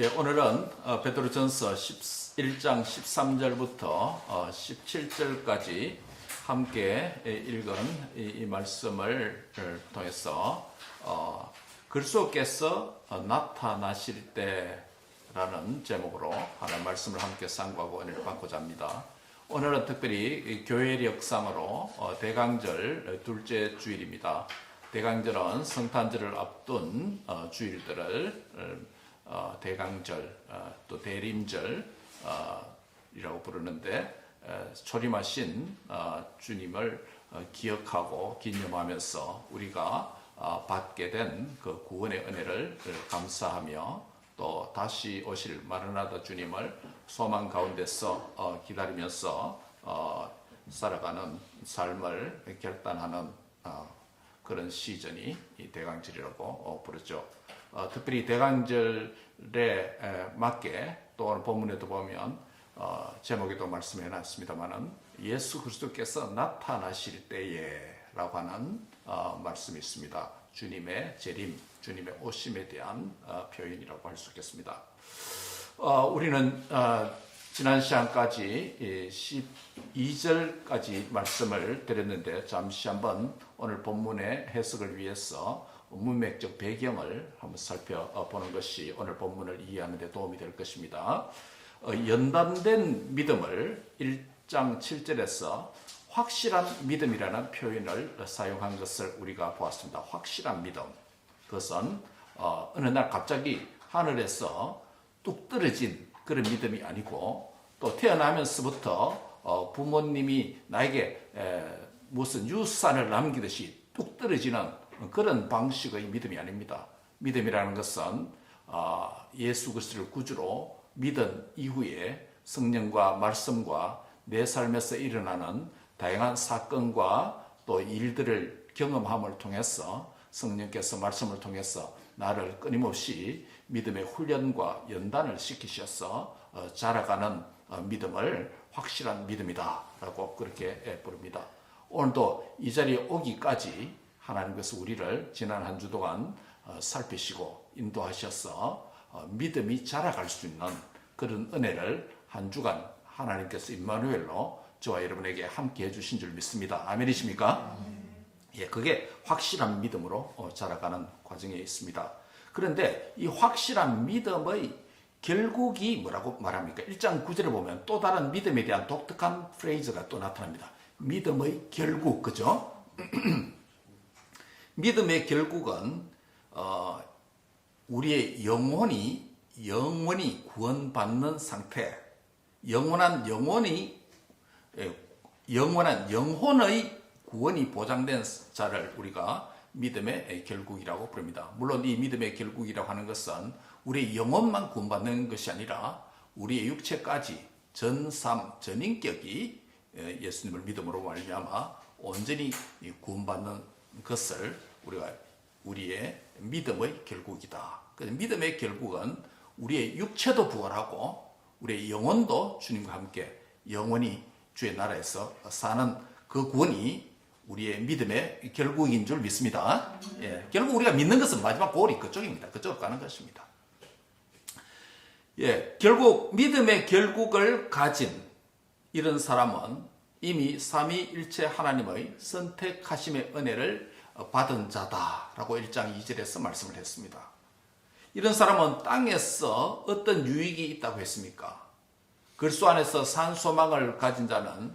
예, 오늘은 베드로전서 1장 13절부터 17절까지 함께 읽은 이 말씀을 통해서 그리스도께서 나타나실 때라는 제목으로 하나님 말씀을 함께 상고하고 은혜를 받고자 합니다. 오늘은 특별히 교회의 역상으로 대강절 둘째 주일입니다. 대강절은 성탄절을 앞둔 주일들을 대강절 또 대림절 이라고 부르는데 초림하신 주님을 기억하고 기념하면서 우리가 받게 된 그 구원의 은혜를 감사하며 또 다시 오실 마라나다 주님을 소망 가운데서 기다리면서 살아가는 삶을 결단하는 그런 시즌이 이 대강절이라고 부르죠. 특별히 대강절에 맞게 또 오늘 본문에도 보면 제목에도 말씀해 놨습니다만은 예수 그리스도께서 나타나실 때에라고 하는 말씀이 있습니다. 주님의 재림, 주님의 오심에 대한 표현이라고 할 수 있겠습니다. 우리는 지난 시간까지 12절까지 말씀을 드렸는데 잠시 한번 오늘 본문의 해석을 위해서 문맥적 배경을 한번 살펴보는 것이 오늘 본문을 이해하는 데 도움이 될 것입니다. 연단된 믿음을 1장 7절에서 확실한 믿음이라는 표현을 사용한 것을 우리가 보았습니다. 확실한 믿음. 그것은 어느 날 갑자기 하늘에서 뚝 떨어진 그런 믿음이 아니고 또 태어나면서부터 부모님이 나에게 무슨 유산을 남기듯이 뚝 떨어지는 그런 방식의 믿음이 아닙니다. 믿음이라는 것은 예수 그리스도를 구주로 믿은 이후에 성령과 말씀과 내 삶에서 일어나는 다양한 사건과 또 일들을 경험함을 통해서 성령께서 말씀을 통해서 나를 끊임없이 믿음의 훈련과 연단을 시키셔서 자라가는 믿음을 확실한 믿음이다 라고 그렇게 부릅니다. 오늘도 이 자리에 오기까지 하나님께서 우리를 지난 한 주 동안 살피시고 인도하셔서 믿음이 자라갈 수 있는 그런 은혜를 한 주간 하나님께서 임마누엘로 저와 여러분에게 함께 해주신 줄 믿습니다. 아멘이십니까? 예, 그게 확실한 믿음으로 자라가는 과정에 있습니다. 그런데 이 확실한 믿음의 결국이 뭐라고 말합니까? 1장 9절에 보면 또 다른 믿음에 대한 독특한 프레이즈가 또 나타납니다. 믿음의 결국, 그죠? 믿음의 결국은 우리의 영혼이 구원받는 상태, 영원한 영혼의 구원이 보장된 자를 우리가 믿음의 결국이라고 부릅니다. 물론 이 믿음의 결국이라고 하는 것은 우리의 영혼만 구원받는 것이 아니라 우리의 육체까지 전인격이 예수님을 믿음으로 말미암아 온전히 구원받는 것을 우리가 우리의 믿음의 결국이다. 믿음의 결국은 우리의 육체도 부활하고 우리의 영혼도 주님과 함께 영원히 주의 나라에서 사는 그 구원이 우리의 믿음의 결국인 줄 믿습니다. 예, 결국 우리가 믿는 것은 마지막 골이 그쪽입니다. 그쪽으로 가는 것입니다. 예, 결국 믿음의 결국을 가진 이런 사람은 이미 삼위일체 하나님의 선택하심의 은혜를 받은 자다라고 1장 2절에서 말씀을 했습니다. 이런 사람은 땅에서 어떤 유익이 있다고 했습니까? 그리스도 안에서 산 소망을 가진 자는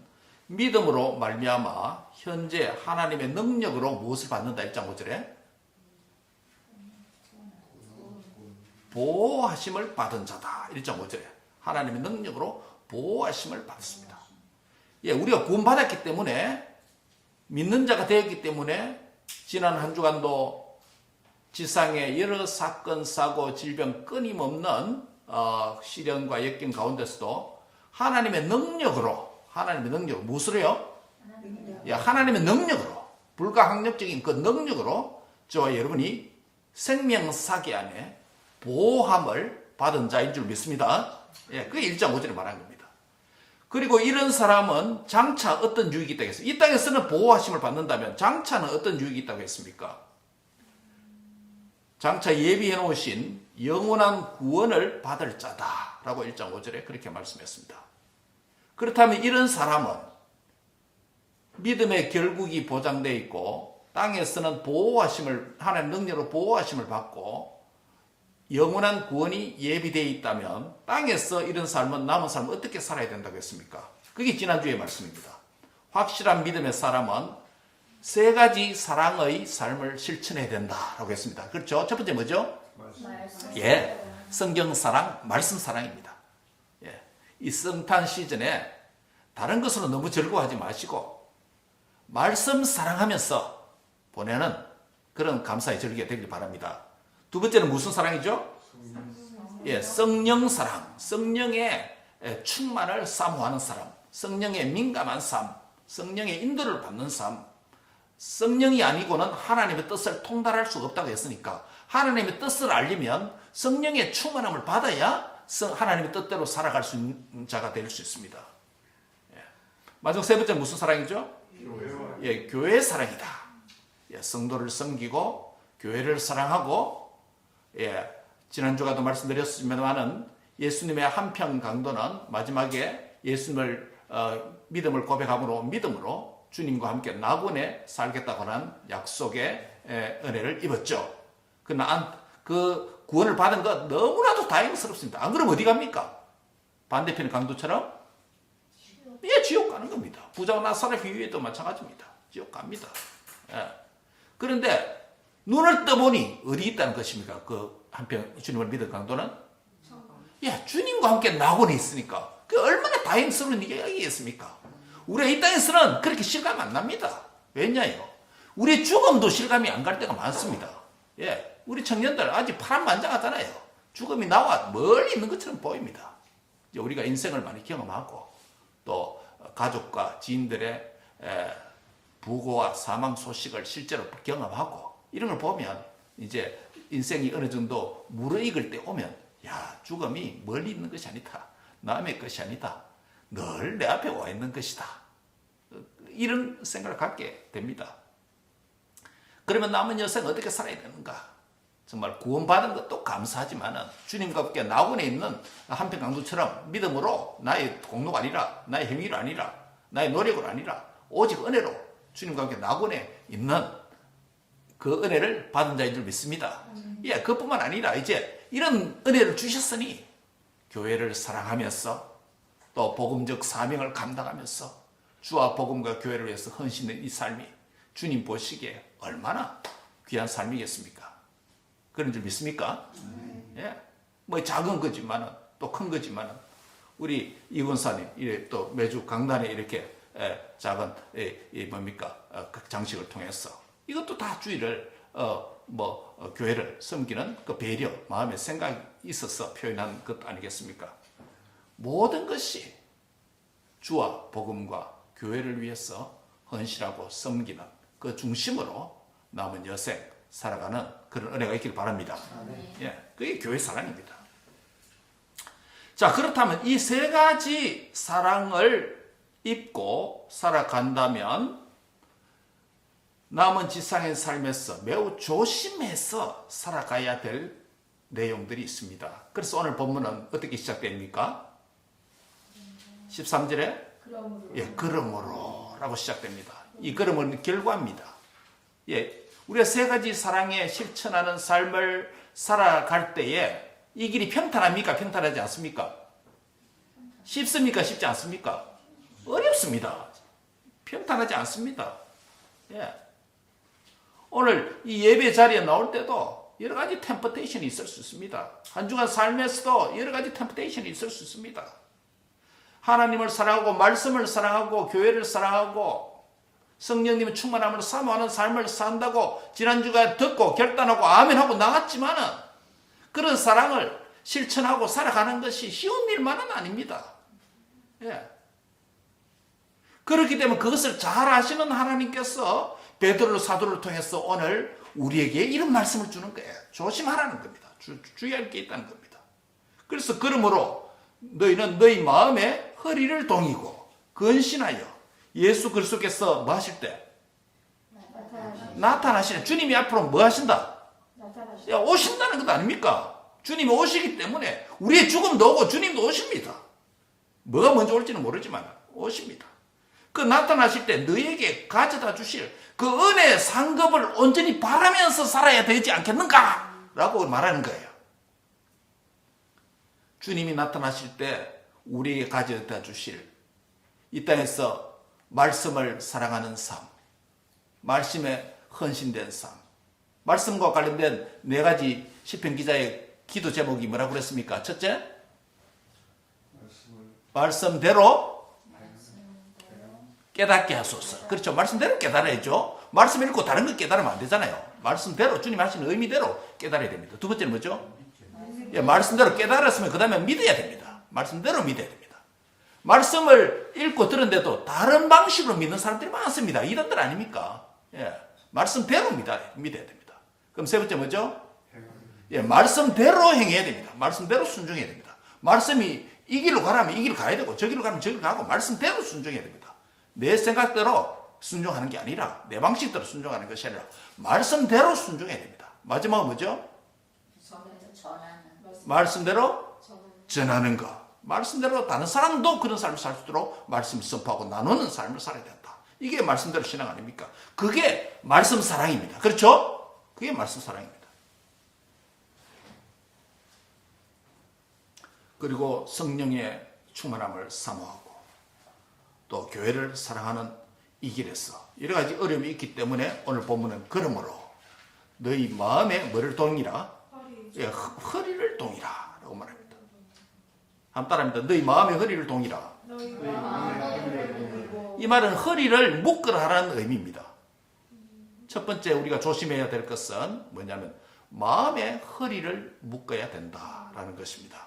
믿음으로 말미암아 현재 하나님의 능력으로 무엇을 받는다? 1장 5절에 보호하심을 받은 자다. 1장 5절에 하나님의 능력으로 보호하심을 받았습니다. 예, 우리가 구원받았기 때문에 믿는 자가 되었기 때문에 지난 한 주간도 지상의 여러 사건, 사고, 질병 끊임없는 시련과 역경 가운데서도 하나님의 능력으로 무엇으로요? 예, 하나님의 능력으로 불가항력적인 그 능력으로 저와 여러분이 생명사기 안에 보호함을 받은 자인 줄 믿습니다. 예, 그게 1장 5절에 말한 겁니다. 그리고 이런 사람은 장차 어떤 유익이 있다고 했어요? 이 땅에서는 보호하심을 받는다면 장차는 어떤 유익이 있다고 했습니까? 장차 예비해 놓으신 영원한 구원을 받을 자다라고 1장 5절에 그렇게 말씀했습니다. 그렇다면 이런 사람은 믿음의 결국이 보장되어 있고 땅에서는 보호하심을 하나님 능력으로 보호하심을 받고 영원한 구원이 예비되어 있다면 땅에서 이런 삶은 남은 삶은 어떻게 살아야 된다고 했습니까? 그게 지난주의 말씀입니다. 확실한 믿음의 사람은 세 가지 사랑의 삶을 실천해야 된다라고 했습니다. 그렇죠? 첫 번째 뭐죠? 예, 성경 사랑, 말씀 사랑입니다. 예, 이 성탄 시즌에 다른 것으로 너무 즐거워하지 마시고 말씀 사랑하면서 보내는 그런 감사의 절기가 되길 바랍니다. 두 번째는 무슨 사랑이죠? 예, 성령 사랑, 성령의 충만을 사모하는 사람, 성령의 민감한 삶, 성령의 인도를 받는 삶. 성령이 아니고는 하나님의 뜻을 통달할 수가 없다고 했으니까 하나님의 뜻을 알려면 성령의 충만함을 받아야 하나님의 뜻대로 살아갈 수 있는 자가 될 수 있습니다. 예. 마지막 세 번째는 무슨 사랑이죠? 예, 교회의 사랑이다. 예, 성도를 섬기고 교회를 사랑하고, 예, 지난주에도 말씀드렸지만은 예수님의 한편 강도는 마지막에 예수님을 믿음을 고백함으로 믿음으로 주님과 함께 낙원에 살겠다고 하는 약속의 은혜를 입었죠. 그 구원을 받은 것 너무나도 다행스럽습니다. 안 그러면 어디 갑니까? 반대편의 강도처럼? 예, 지옥 가는 겁니다. 부자와 나사렛 비유에도 마찬가지입니다. 지옥 갑니다. 예. 그런데 눈을 떠보니 어디 있다는 것입니까? 그 한편 주님을 믿은 강도는? 예, 주님과 함께 낙원에 있으니까 그 얼마나 다행스러운 이야기겠습니까? 우리가 이 땅에서는 그렇게 실감 안 납니다. 왜냐요? 우리 죽음도 실감이 안 갈 때가 많습니다. 예, 우리 청년들 아직 파란만장하잖아요. 죽음이 나와 멀리 있는 것처럼 보입니다. 이제 우리가 인생을 많이 경험하고 또 가족과 지인들의 부고와 사망 소식을 실제로 경험하고 이런 걸 보면 이제 인생이 어느 정도 무르익을 때 오면 야, 죽음이 멀리 있는 것이 아니다. 남의 것이 아니다. 늘 내 앞에 와 있는 것이다. 이런 생각을 갖게 됩니다. 그러면 남은 여생 어떻게 살아야 되는가? 정말 구원받은 것도 감사하지만 주님과 함께 낙원에 있는 한편 강도처럼 믿음으로 나의 공로가 아니라 나의 행위로 아니라 나의 노력으로 아니라 오직 은혜로 주님과 함께 낙원에 있는 그 은혜를 받은 자인 줄 믿습니다. 예, 그뿐만 아니라 이제 이런 은혜를 주셨으니 교회를 사랑하면서 또 복음적 사명을 감당하면서 주와 복음과 교회를 위해서 헌신된 이 삶이 주님 보시기에 얼마나 귀한 삶이겠습니까? 그런 줄 믿습니까? 예, 뭐 작은 거지만은 또 큰 거지만은 우리 이군사님 또 매주 강단에 이렇게 작은 뭡니까 장식을 통해서 이것도 다 주의를 교회를 섬기는 그 배려 마음의 생각이 있어서 표현한 것 아니겠습니까? 모든 것이 주와 복음과 교회를 위해서 헌신하고 섬기는 그 중심으로 남은 여생 살아가는 그런 은혜가 있길 바랍니다. 예, 그게 교회 사랑입니다. 자, 그렇다면 이 세 가지 사랑을 입고 살아간다면 남은 지상의 삶에서 매우 조심해서 살아가야 될 내용들이 있습니다. 그래서 오늘 본문은 어떻게 시작됩니까? 13절에 예, 그러므로 라고 시작됩니다. 이 그러므로는 결과입니다. 예, 우리가 세 가지 사랑에 실천하는 삶을 살아갈 때에 이 길이 평탄합니까? 평탄하지 않습니까? 쉽습니까? 쉽지 않습니까? 어렵습니다. 평탄하지 않습니다. 예. 오늘 이 예배 자리에 나올 때도 여러 가지 템퍼테이션이 있을 수 있습니다. 한 주간 삶에서도 여러 가지 템퍼테이션이 있을 수 있습니다. 하나님을 사랑하고 말씀을 사랑하고 교회를 사랑하고 성령님의 충만함을 사모하는 삶을 산다고 지난주가 듣고 결단하고 아멘하고 나갔지만은 그런 사랑을 실천하고 살아가는 것이 쉬운 일만은 아닙니다. 예. 그렇기 때문에 그것을 잘 아시는 하나님께서 베드로 사도를 통해서 오늘 우리에게 이런 말씀을 주는 거예요. 조심하라는 겁니다. 주의할 게 있다는 겁니다. 그래서 그러므로 너희는 너희 마음에 허리를 동이고 근신하여 예수 그리스도께서 뭐 하실 때? 나타나시는 주님이 앞으로 뭐 하신다? 오신다는 것 아닙니까? 주님이 오시기 때문에 우리의 죽음도 오고 주님도 오십니다. 뭐가 먼저 올지는 모르지만 오십니다. 그 나타나실 때 너에게 가져다 주실 그 은혜의 상급을 온전히 바라면서 살아야 되지 않겠는가? 라고 말하는 거예요. 주님이 나타나실 때 우리에게 가져다 주실 이 땅에서 말씀을 사랑하는 삶, 말씀에 헌신된 삶, 말씀과 관련된 4가지 시편 기자의 기도 제목이 뭐라고 그랬습니까? 첫째, 말씀대로 깨닫게 하소서. 그렇죠. 말씀대로 깨달아야죠. 말씀 읽고 다른 거 깨달으면 안 되잖아요. 말씀대로, 주님 하시는 의미대로 깨달아야 됩니다. 두 번째는 뭐죠? 예, 말씀대로 깨달았으면 그 다음에 믿어야 됩니다. 말씀대로 믿어야 됩니다. 말씀을 읽고 들은데도 다른 방식으로 믿는 사람들이 많습니다. 이단들 아닙니까? 예, 말씀대로 믿어야 됩니다. 그럼 세 번째 뭐죠? 예, 말씀대로 행해야 됩니다. 말씀대로 순종해야 됩니다. 말씀이 이 길로 가라면 이 길로 가야 되고 저 길로 가면 저 길로 가고 말씀대로 순종해야 됩니다. 내 생각대로 순종하는 게 아니라 내 방식대로 순종하는 것이 아니라 말씀대로 순종해야 됩니다. 마지막은 뭐죠? 말씀대로 전하는 것. 말씀대로 다른 사람도 그런 삶을 살 수 있도록 말씀을 선포하고 나누는 삶을 살아야 된다. 이게 말씀대로 신앙 아닙니까? 그게 말씀 사랑입니다. 그렇죠? 그게 말씀 사랑입니다. 그리고 성령의 충만함을 사모하고 또 교회를 사랑하는 이 길에서 여러 가지 어려움이 있기 때문에 오늘 본문은 그러므로 너희 마음에 뭐를 동이라? 예, 허리를 동이라 라고 말합니다. 한번 따라합니다. 너희 마음에 허리를 동이라. 이 말은 허리를 묶으라 하라는 의미입니다. 첫 번째 우리가 조심해야 될 것은 뭐냐면 마음의 허리를 묶어야 된다라는 것입니다.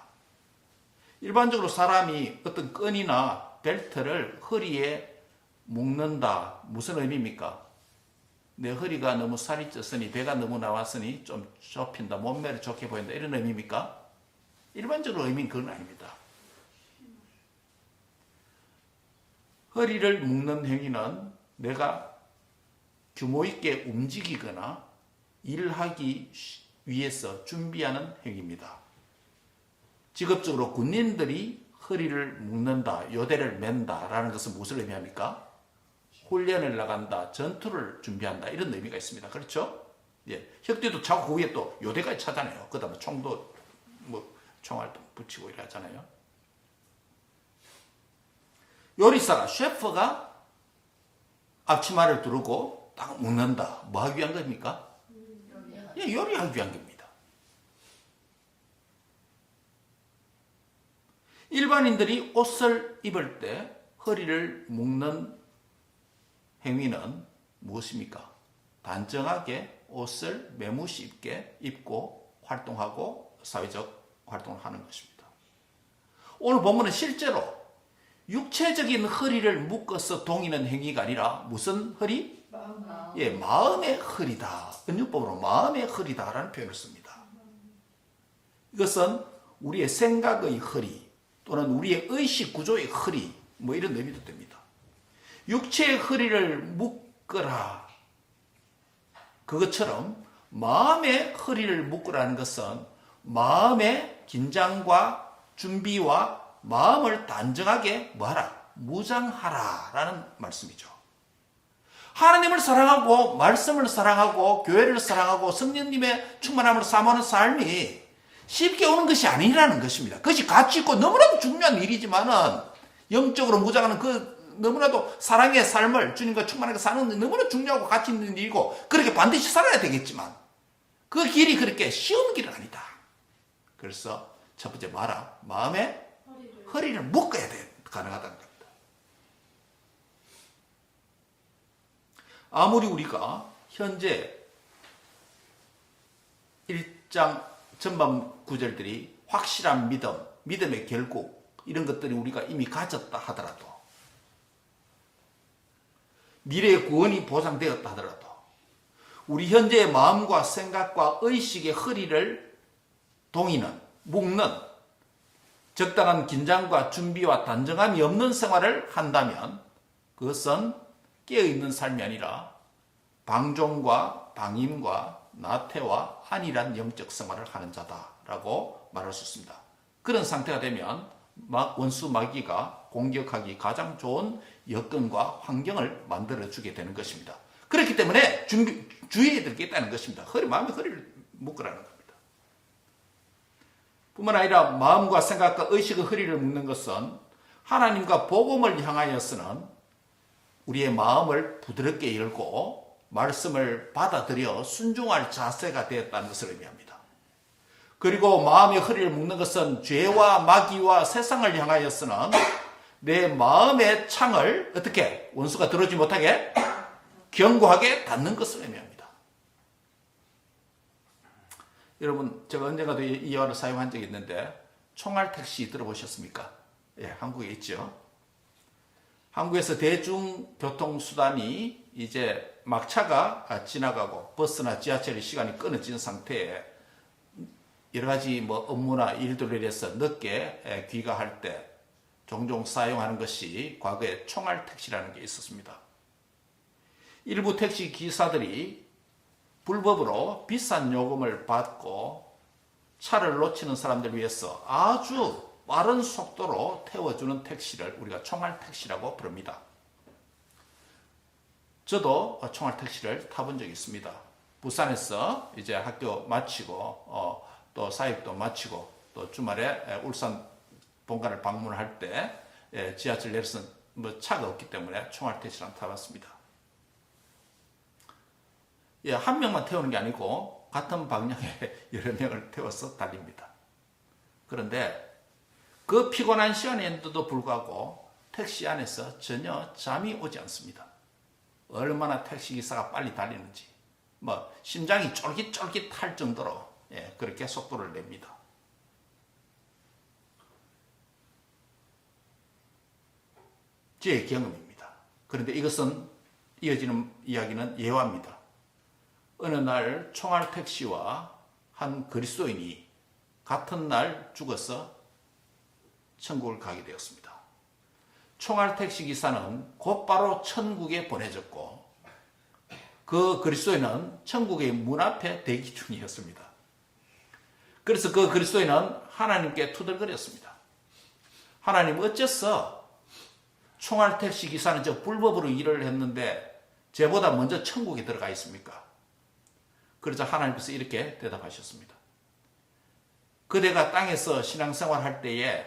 일반적으로 사람이 어떤 끈이나 벨트를 허리에 묶는다. 무슨 의미입니까? 내 허리가 너무 살이 쪘으니 배가 너무 나왔으니 좀 좁힌다. 몸매를 좋게 보인다. 이런 의미입니까? 일반적으로 의미는 그건 아닙니다. 허리를 묶는 행위는 내가 규모 있게 움직이거나 일하기 위해서 준비하는 행위입니다. 직업적으로 군인들이 허리를 묶는다, 요대를 맨다라는 것은 무엇을 의미합니까? 훈련을 나간다, 전투를 준비한다 이런 의미가 있습니다. 그렇죠? 예, 혁대도 차고 그 위에 또 요대까지 차잖아요. 그 다음에 총도 총알도 붙이고 이러잖아요. 요리사가 셰프가 앞치마를 두르고 딱 묶는다. 뭐 하기 위한 겁니까? 예, 요리하기 위한 겁니다. 일반인들이 옷을 입을 때 허리를 묶는 행위는 무엇입니까? 단정하게 옷을 매무시 있게 입고 활동하고 사회적 활동을 하는 것입니다. 오늘 본문은 실제로 육체적인 허리를 묶어서 동이는 행위가 아니라 무슨 허리? 예, 마음의 허리다. 은유법으로 마음의 허리다라는 표현을 씁니다. 이것은 우리의 생각의 허리 또는 우리의 의식 구조의 허리 뭐 이런 의미도 됩니다. 육체의 허리를 묶으라. 그것처럼 마음의 허리를 묶으라는 것은 마음의 긴장과 준비와 마음을 단정하게 뭐하라? 무장하라 라는 말씀이죠. 하나님을 사랑하고 말씀을 사랑하고 교회를 사랑하고 성령님의 충만함을 사모하는 삶이 쉽게 오는 것이 아니라는 것입니다. 그것이 가치 있고 너무나도 중요한 일이지만은 영적으로 무장하는 그 너무나도 사랑의 삶을 주님과 충만하게 사는 게 너무나 중요하고 가치 있는 일이고 그렇게 반드시 살아야 되겠지만 그 길이 그렇게 쉬운 길은 아니다. 그래서 첫 번째 뭐하라? 마음의 허리를 묶어야 돼. 가능하다는 겁니다. 아무리 우리가 현재 1장 전반 구절들이 확실한 믿음, 믿음의 결국 이런 것들이 우리가 이미 가졌다 하더라도 미래의 구원이 보장되었다 하더라도 우리 현재의 마음과 생각과 의식의 허리를 동이는, 묶는 적당한 긴장과 준비와 단정함이 없는 생활을 한다면 그것은 깨어있는 삶이 아니라 방종과 방임과 나태와 안일한 영적 생활을 하는 자다라고 말할 수 있습니다. 그런 상태가 되면 원수 마귀가 공격하기 가장 좋은 여건과 환경을 만들어주게 되는 것입니다. 그렇기 때문에 주의해야 될 게 있다는 것입니다. 마음의 허리를 묶으라는 겁니다. 뿐만 아니라 마음과 생각과 의식의 허리를 묶는 것은 하나님과 복음을 향하여서는 우리의 마음을 부드럽게 열고 말씀을 받아들여 순종할 자세가 되었다는 것을 의미합니다. 그리고 마음의 허리를 묶는 것은 죄와 마귀와 세상을 향하여서는 내 마음의 창을 어떻게 원수가 들어오지 못하게 견고하게 닫는 것을 의미합니다. 여러분, 제가 언젠가도 이 말을 사용한 적이 있는데 총알 택시 들어보셨습니까? 예, 한국에 있죠. 한국에서 대중교통수단이 이제 막차가 지나가고 버스나 지하철의 시간이 끊어진 상태에 여러 가지 업무나 일들을 위해서 늦게 귀가할 때 종종 사용하는 것이 과거에 총알 택시라는 게 있었습니다. 일부 택시 기사들이 불법으로 비싼 요금을 받고 차를 놓치는 사람들을 위해서 아주 빠른 속도로 태워주는 택시를 우리가 총알 택시라고 부릅니다. 저도 총알 택시를 타본 적이 있습니다. 부산에서 이제 학교 마치고 또 사역도 마치고 또 주말에 울산 본가를 방문할 때 지하철 내려서 차가 없기 때문에 총알 택시를 타봤습니다. 예, 한 명만 태우는 게 아니고 같은 방향에 여러 명을 태워서 달립니다. 그런데 그 피곤한 시간인데도 불구하고 택시 안에서 전혀 잠이 오지 않습니다. 얼마나 택시기사가 빨리 달리는지 심장이 쫄깃쫄깃할 정도로 그렇게 속도를 냅니다. 제 경험입니다. 그런데 이것은 이어지는 이야기는 예화입니다. 어느 날 총알 택시와 한 그리스도인이 같은 날 죽어서 천국을 가게 되었습니다. 총알 택시 기사는 곧바로 천국에 보내졌고 그 그리스도인은 천국의 문 앞에 대기 중이었습니다. 그래서 그 그리스도인은 하나님께 투덜거렸습니다. 하나님, 어째서 총알 택시 기사는 저 불법으로 일을 했는데 저보다 먼저 천국에 들어가 있습니까? 그러자 하나님께서 이렇게 대답하셨습니다. 그대가 땅에서 신앙생활할 때에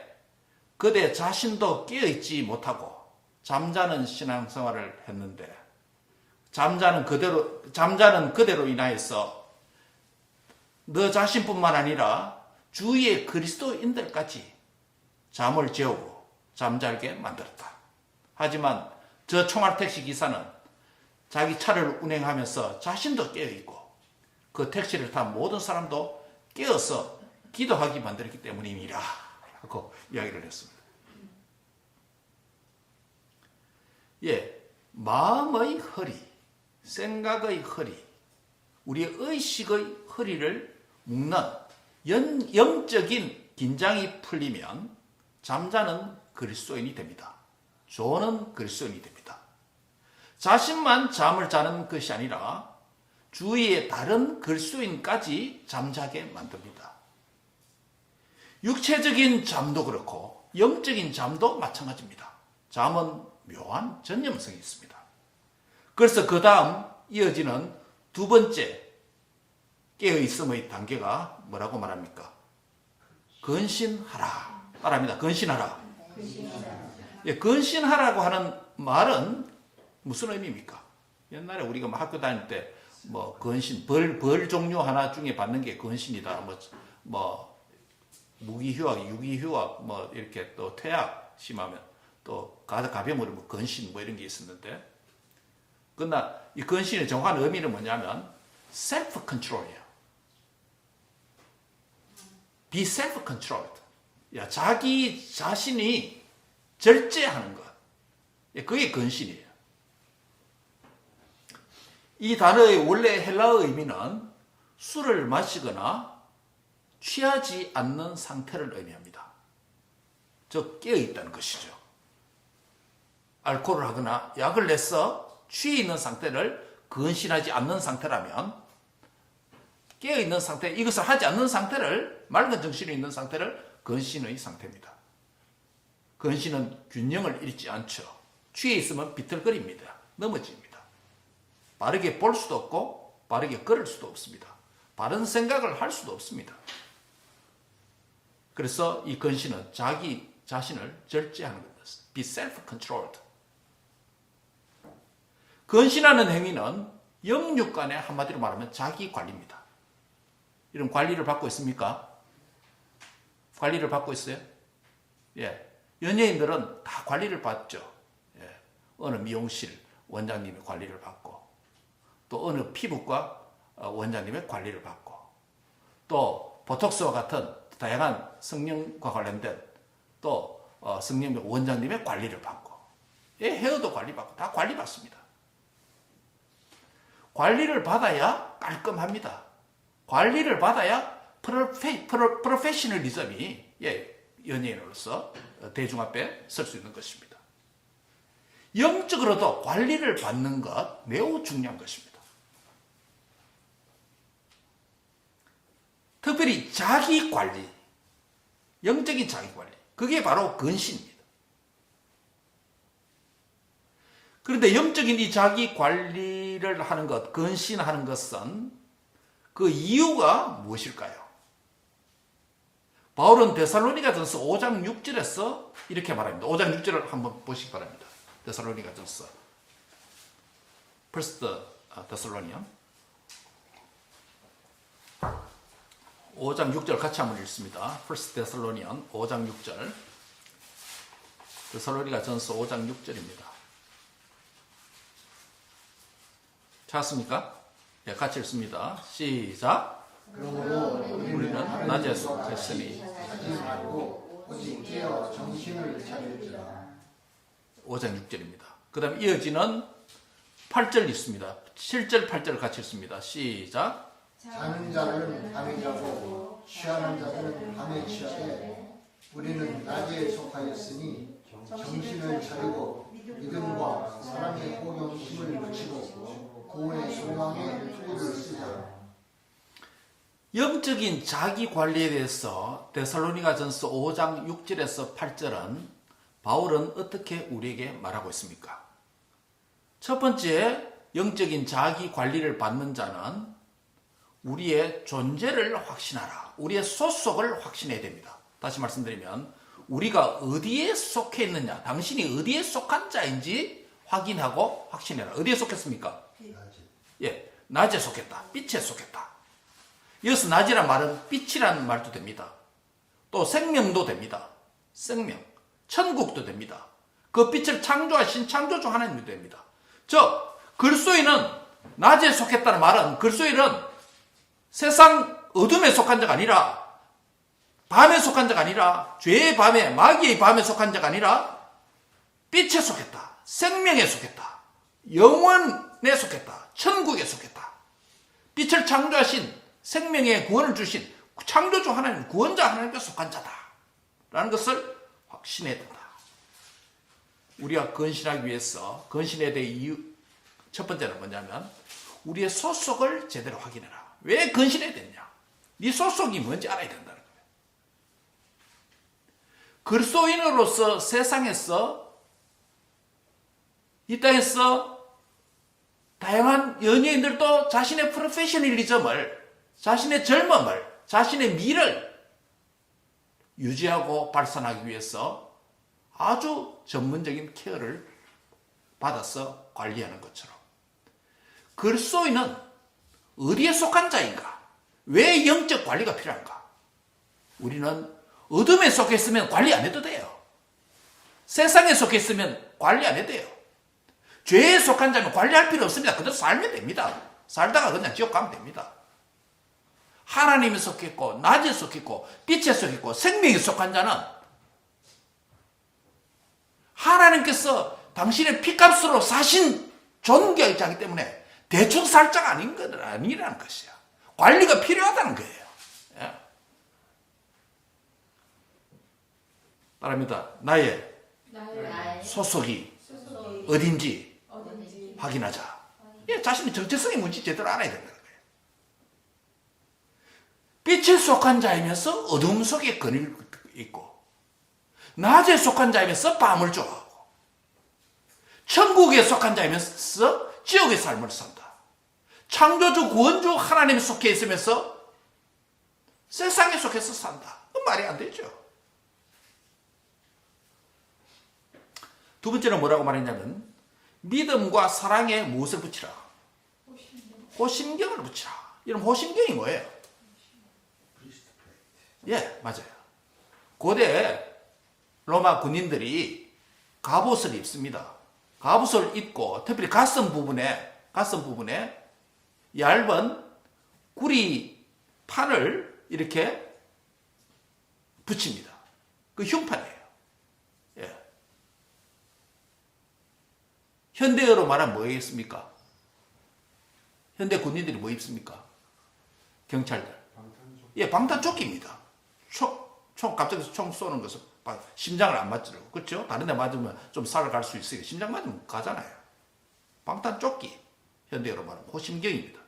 그대 자신도 깨어있지 못하고 잠자는 신앙생활을 했는데 잠자는 그대로 인하여서 너 자신뿐만 아니라 주위의 그리스도인들까지 잠을 재우고 잠잘게 만들었다. 하지만 저 총알택시 기사는 자기 차를 운행하면서 자신도 깨어있고 그 택시를 탄 모든 사람도 깨어서 기도하게 만들었기 때문이니라 하고 이야기를 했습니다. 예, 마음의 허리, 생각의 허리, 우리의 의식의 허리를 묶는 영적인 긴장이 풀리면 잠자는 그리스도인이 됩니다. 조는 그리스도인이 됩니다. 자신만 잠을 자는 것이 아니라 주위의 다른 그리스도인까지 잠자게 만듭니다. 육체적인 잠도 그렇고 영적인 잠도 마찬가지입니다. 잠은 묘한 전념성이 있습니다. 그래서 그 다음 이어지는 두 번째 깨어있음의 단계가 뭐라고 말합니까? 근신하라. 따라합니다. 근신하라. 예, 근신하라고 하는 말은 무슨 의미입니까? 옛날에 우리가 학교 다닐 때 근신, 벌 종류 하나 중에 받는 게 근신이다. 무기휴학, 유기휴학, 이렇게 또 퇴학 심하면 또 가벼움으로 근신 이런 게 있었는데, 그러나 이 근신의 정확한 의미는 뭐냐면 self control이에요. be self controlled. 자기 자신이 절제하는 것. 그게 근신이에요. 이 단어의 원래 헬라어 의미는 술을 마시거나 취하지 않는 상태를 의미합니다. 즉 깨어있다는 것이죠. 알코올을 하거나 약을 내서 취해 있는 상태를 근신하지 않는 상태라면 깨어있는 상태, 이것을 하지 않는 상태를, 맑은 정신이 있는 상태를 근신의 상태입니다. 근신은 균형을 잃지 않죠. 취해 있으면 비틀거립니다. 넘어집니다. 바르게 볼 수도 없고 바르게 걸을 수도 없습니다. 바른 생각을 할 수도 없습니다. 그래서 이 근신은 자기 자신을 절제하는 겁니다. Be self-controlled. 근신하는 행위는 영육간의 한마디로 말하면 자기 관리입니다. 이런 관리를 받고 있습니까? 관리를 받고 있어요? 예. 연예인들은 다 관리를 받죠. 예. 어느 미용실 원장님의 관리를 받고, 또 어느 피부과 원장님의 관리를 받고, 또 보톡스와 같은 다양한 성형과 관련된 또 성형 원장님의 관리를 받고, 예, 헤어도 관리받고 다 관리받습니다. 관리를 받아야 깔끔합니다. 관리를 받아야 프로페셔널리즘이, 예, 연예인으로서 대중 앞에 설 수 있는 것입니다. 영적으로도 관리를 받는 것 매우 중요한 것입니다. 특별히 자기 관리, 영적인 자기 관리, 그게 바로 근신입니다. 그런데 영적인 이 자기 관리를 하는 것, 근신하는 것은 그 이유가 무엇일까요? 바울은 데살로니가전서 5장 6절에서 이렇게 말합니다. 5장 6절을 한번 보시기 바랍니다. 데살로니가전서 1 데살로니안 5장 6절 같이 한번 읽습니다. 1 데살로니안 5장 6절. 데살로니가전서 5장 6절입니다. 찾았습니까? 네, 같이 읽습니다. 시작. 그러므로 우리는 낮에 속했으니 오직 깨어 정신을 차릴지라. 5장 6절입니다. 그 다음에 이어지는 8절 있습니다. 7절 8절을 같이 읽습니다. 시작. 자는 자는 밤에 자고 취하는 자들은 밤에 취하되 우리는 낮에 속하였으니 정신을 차리고 믿음과 사랑의 호경 힘을 붙이고 구원의 소망의 투구를 쓰자. 영적인 자기 관리에 대해서 데살로니가전서 5장 6절에서 8절은 바울은 어떻게 우리에게 말하고 있습니까? 첫 번째, 영적인 자기 관리를 받는 자는 우리의 존재를 확신하라. 우리의 소속을 확신해야 됩니다. 다시 말씀드리면 우리가 어디에 속해 있느냐, 당신이 어디에 속한 자인지 확인하고 확신해라. 어디에 속했습니까? 예, 낮에 속했다. 빛에 속했다. 여기서 낮이란 말은 빛이라는 말도 됩니다. 또 생명도 됩니다. 생명, 천국도 됩니다. 그 빛을 창조하신 창조주 하나님도 됩니다. 즉, 글소인은 낮에 속했다는 말은 글소인은 세상 어둠에 속한 자가 아니라, 밤에 속한 자가 아니라, 죄의 밤에, 마귀의 밤에 속한 자가 아니라 빛에 속했다. 생명에 속했다. 영원에 속했다. 천국에 속했다. 빛을 창조하신 생명의 구원을 주신 창조주 하나님, 구원자 하나님께 속한 자다 라는 것을 확신해야 된다. 우리가 근신하기 위해서 근신해야 될 이유 첫 번째는 뭐냐면 우리의 소속을 제대로 확인해라. 왜 근신해야 되냐? 네 소속이 뭔지 알아야 된다는 거예요. 그리스도인으로서 세상에서, 이 땅에서 다양한 연예인들도 자신의 프로페셔널리즘을, 자신의 젊음을, 자신의 미를 유지하고 발산하기 위해서 아주 전문적인 케어를 받아서 관리하는 것처럼 그리스도인은 어디에 속한 자인가? 왜 영적 관리가 필요한가? 우리는 어둠에 속해 있으면 관리 안 해도 돼요. 세상에 속해 있으면 관리 안 해도 돼요. 죄에 속한 자면 관리할 필요 없습니다. 그대로 살면 됩니다. 살다가 그냥 지옥 가면 됩니다. 하나님에 속했고, 낮에 속했고, 빛에 속했고, 생명에 속한 자는 하나님께서 당신의 피값으로 사신 존귀하기 자기 때문에 대충 살 자가 아니라는 것이야. 관리가 필요하다는 거예요. 예. 따릅니다. 나의 소속이 어딘지 확인하자. 예, 자신의 정체성이 뭔지 제대로 알아야 된다는 거예요. 빛에 속한 자이면서 어둠 속에 거닐 있고, 낮에 속한 자이면서 밤을 좋아하고, 천국에 속한 자이면서 지옥의 삶을 산다. 창조주 구원주 하나님에 속해 있으면서 세상에 속해서 산다. 그 말이 안 되죠. 두 번째는 뭐라고 말했냐면, 믿음과 사랑에 무엇을 붙이라? 호심경을 붙이라. 이런 호심경이 뭐예요? 예, 맞아요. 고대 로마 군인들이 갑옷을 입습니다. 갑옷을 입고 특별히 가슴 부분에 얇은 구리판을 이렇게 붙입니다. 그 흉판이에요. 예. 현대어로 말하면 뭐겠습니까? 현대 군인들이 뭐 입습니까? 경찰들. 예, 방탄조끼입니다. 갑자기 총 쏘는 것은 심장을 안 맞더라고. 그렇죠? 다른 데 맞으면 좀 살아갈 수 있어요. 심장 맞으면 가잖아요. 방탄조끼. 현대어로 말하면 호심경입니다.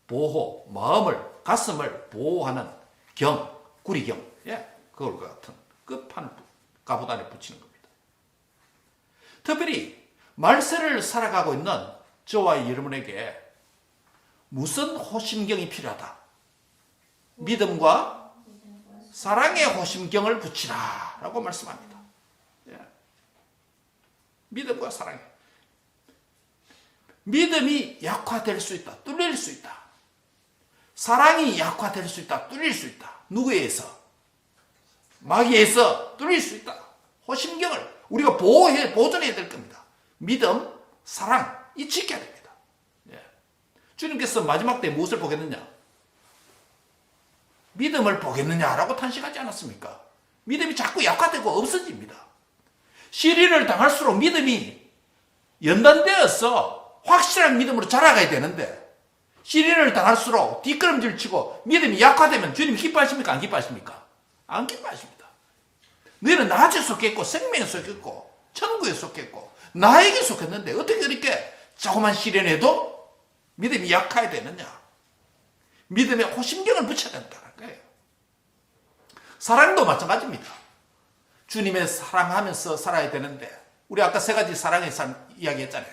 보호, 마음을, 가슴을 보호하는 경, 구리경. 예, 그걸 같은 끝판을 갑옷 안에 붙이는 겁니다. 특별히 말세를 살아가고 있는 저와 여러분에게 무슨 호심경이 필요하다? 믿음과 사랑의 호심경을 붙이라 라고 말씀합니다. 예. 믿음과 사랑에. 믿음이 약화될 수 있다. 뚫릴 수 있다. 사랑이 약화될 수 있다. 뚫릴 수 있다. 누구에 의해서? 마귀에서 뚫릴 수 있다. 호심경을 우리가 보존해야 될 겁니다. 믿음, 사랑, 이 지켜야 됩니다. 예. 주님께서 마지막 때 무엇을 보겠느냐? 믿음을 보겠느냐라고 탄식하지 않았습니까? 믿음이 자꾸 약화되고 없어집니다. 시련을 당할수록 믿음이 연단되어서 확실한 믿음으로 자라가야 되는데, 시련을 당할수록 뒷걸음질 치고 믿음이 약화되면 주님 기뻐하십니까? 안 기뻐하십니까? 안 기뻐하십니다. 너희는 낮에 속했고 생명에 속했고 천국에 속했고 나에게 속했는데 어떻게 그렇게 조그만 시련에도 믿음이 약화해야 되느냐? 믿음에 호심경을 붙여야 된다는 거예요. 사랑도 마찬가지입니다. 주님의 사랑하면서 살아야 되는데, 우리 아까 세 가지 사랑의 삶 이야기했잖아요.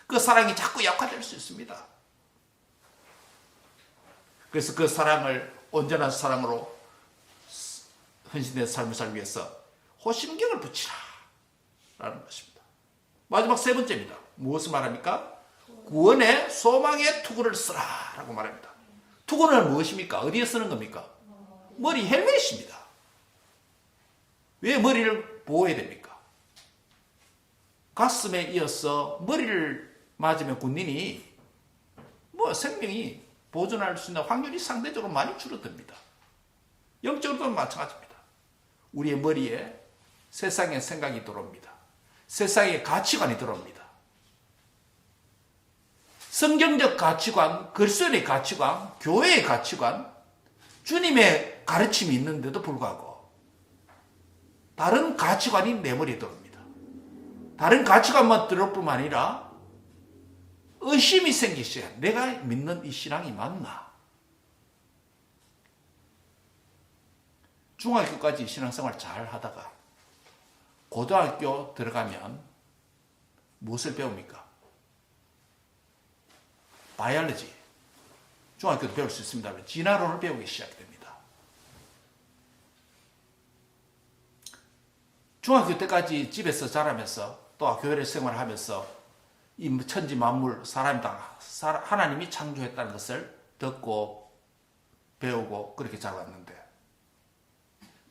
그 사랑이 자꾸 약화될 수 있습니다. 그래서 그 사랑을 온전한 사랑으로 헌신된 삶을 살기 위해서 호심경을 붙이라 라는 것입니다. 마지막 세 번째입니다. 무엇을 말합니까? 구원의 소망의 투구를 쓰라 라고 말합니다. 투구는 무엇입니까? 어디에 쓰는 겁니까? 머리 헬멧입니다. 왜 머리를 보호해야 됩니까? 가슴에 이어서 머리를 맞으면 군인이 생명이 보존할 수 있는 확률이 상대적으로 많이 줄어듭니다. 영적으로도 마찬가지입니다. 우리의 머리에 세상의 생각이 들어옵니다. 세상의 가치관이 들어옵니다. 성경적 가치관, 그리스도의 가치관, 교회의 가치관, 주님의 가르침이 있는데도 불구하고 다른 가치관이 내 머리에 들어옵니다. 다른 가치관만 들어올 뿐만 아니라 의심이 생기셔야 내가 믿는 이 신앙이 맞나? 중학교까지 신앙생활 잘 하다가 고등학교 들어가면 무엇을 배웁니까? 바이올로지. 중학교도 배울 수 있습니다만 진화론을 배우기 시작됩니다. 중학교 때까지 집에서 자라면서 또 교회 생활하면서 이 천지 만물 사람이 다 하나님이 창조했다는 것을 듣고 배우고 그렇게 자랐는데,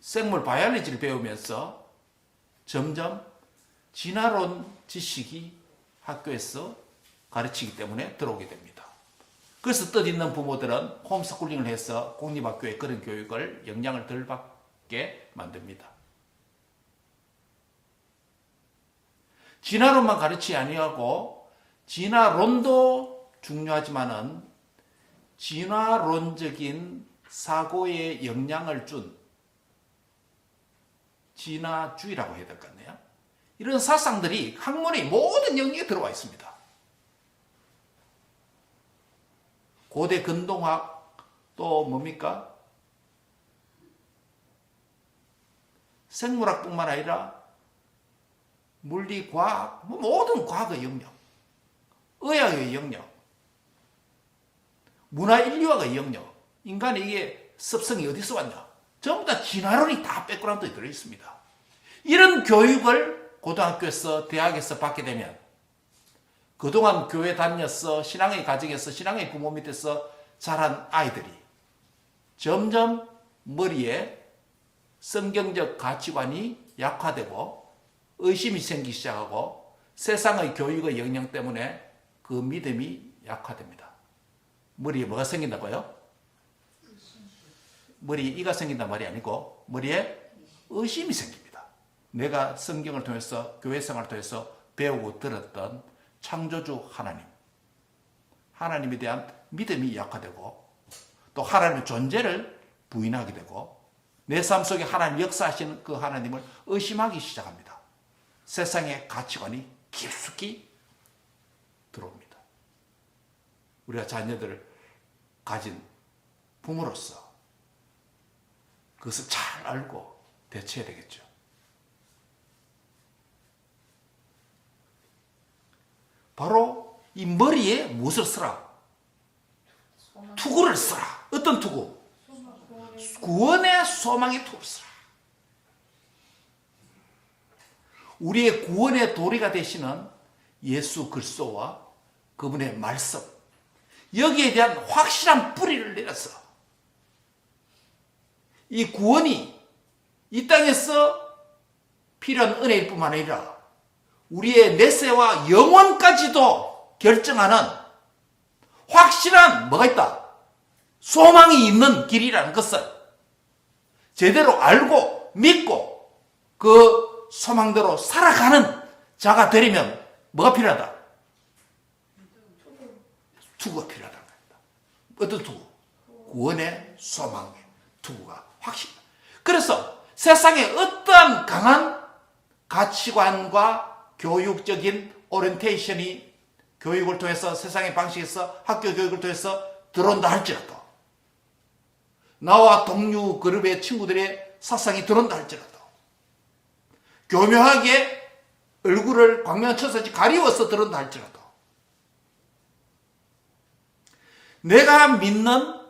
생물 바이올로지를 배우면서 점점 진화론 지식이 학교에서 가르치기 때문에 들어오게 됩니다. 그래서 뜻있는 부모들은 홈스쿨링을 해서 공립학교에 그런 교육을 영향을 덜 받게 만듭니다. 진화론만 가르치지 아니하고 진화론도 중요하지만은 진화론적인 사고에 영향을 준 진화주의라고 해야 될 것 같네요. 이런 사상들이 학문의 모든 영역에 들어와 있습니다. 고대 근동학, 또 뭡니까? 생물학뿐만 아니라 물리, 과학, 모든 과학의 영역, 의학의 영역, 문화 인류학의 영역, 인간의 이게 습성이 어디서 왔냐? 전부 다 진화론이 다 백그라운드에 들어있습니다. 이런 교육을 고등학교에서 대학에서 받게 되면 그동안 교회 다녔어, 신앙의 가정에서, 신앙의 부모 밑에서 자란 아이들이 점점 머리에 성경적 가치관이 약화되고 의심이 생기기 시작하고 세상의 교육의 영향 때문에 그 믿음이 약화됩니다. 머리에 뭐가 생긴다고요? 머리에 이가 생긴단 말이 아니고 머리에 의심이 생깁니다. 내가 성경을 통해서 교회 생활을 통해서 배우고 들었던 창조주 하나님, 하나님에 대한 믿음이 약화되고 또 하나님의 존재를 부인하게 되고 내 삶 속에 하나님 역사하시는 그 하나님을 의심하기 시작합니다. 세상의 가치관이 깊숙이 들어옵니다. 우리가 자녀들을 가진 부모로서 그것을 잘 알고 대처해야 되겠죠. 바로 이 머리에 무엇을 쓰라? 투구를 쓰라. 어떤 투구? 구원의 소망의 투구를 쓰라. 우리의 구원의 도리가 되시는 예수 그리스도와 그분의 말씀, 여기에 대한 확실한 뿌리를 내려서 이 구원이 이 땅에서 필요한 은혜일 뿐만 아니라 우리의 내세와 영원까지도 결정하는 확실한 뭐가 있다? 소망이 있는 길이라는 것을 제대로 알고 믿고 그 소망대로 살아가는 자가 되려면 뭐가 필요하다? 투구가 필요하다는 겁니다. 어떤 투구? 구원의 소망의 투구가 확실히. 그래서 세상에 어떠한 강한 가치관과 교육적인 오리엔테이션이 교육을 통해서 세상의 방식에서 학교 교육을 통해서 들어온다 할지라도 나와 동료 그룹의 친구들의 사상이 들어온다 할지라도 교묘하게 얼굴을 광명천사지 가리워서 들어온다 할지라도 내가 믿는